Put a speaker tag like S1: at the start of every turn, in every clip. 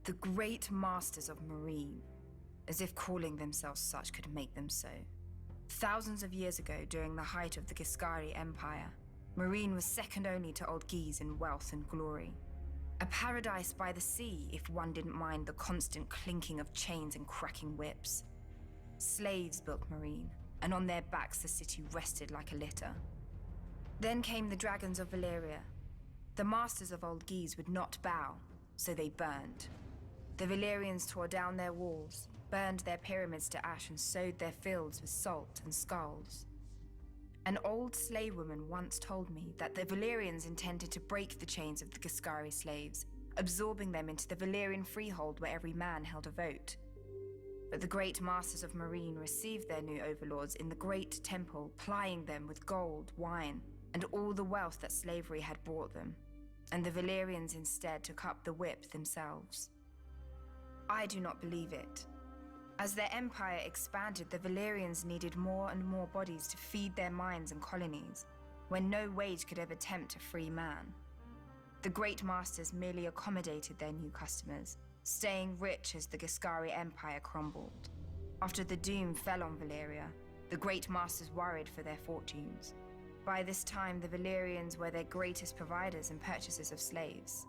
S1: The Great Masters of Marine, as if calling themselves such could make them so. Thousands of years ago, during the height of the Giscari Empire, Marine was second only to Old Guise in wealth and glory. A paradise by the sea if one didn't mind the constant clinking of chains and cracking whips. Slaves built Marine, and on their backs the city rested like a litter. Then came the dragons of Valyria. The masters of Old Guise would not bow, so they burned. The Valyrians tore down their walls, burned their pyramids to ash and sowed their fields with salt and skulls. An old slave woman once told me that the Valyrians intended to break the chains of the Giscari slaves, absorbing them into the Valyrian freehold where every man held a vote. But the great masters of Marine received their new overlords in the great temple, plying them with gold, wine, and all the wealth that slavery had brought them, and the Valyrians instead took up the whip themselves. I do not believe it. As their empire expanded, the Valyrians needed more and more bodies to feed their mines and colonies, when no wage could ever tempt a free man. The great masters merely accommodated their new customers, staying rich as the Giscari Empire crumbled. After the doom fell on Valyria, the great masters worried for their fortunes. By this time, the Valyrians were their greatest providers and purchasers of slaves.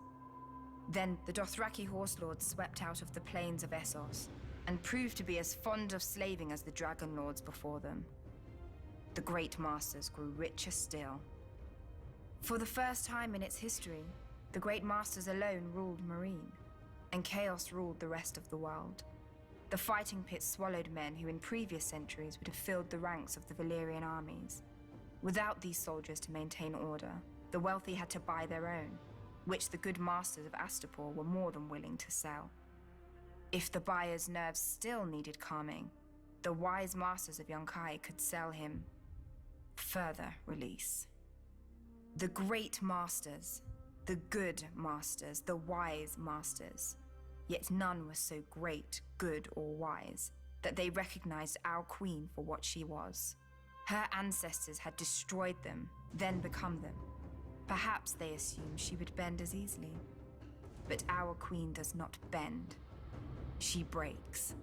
S1: Then the Dothraki horse lords swept out of the plains of Essos and proved to be as fond of slaving as the dragon lords before them. The great masters grew richer still. For the first time in its history, the great masters alone ruled Marine, and chaos ruled the rest of the world. The fighting pits swallowed men who in previous centuries would have filled the ranks of the Valyrian armies. Without these soldiers to maintain order, the wealthy had to buy their own, which the good masters of Astapor were more than willing to sell. If the buyer's nerves still needed calming, the wise masters of Yunkai could sell him further release. The great masters, the good masters, the wise masters, yet none was so great, good, or wise that they recognized our queen for what she was. Her ancestors had destroyed them, then become them. Perhaps they assumed she would bend as easily. But our queen does not bend. She breaks.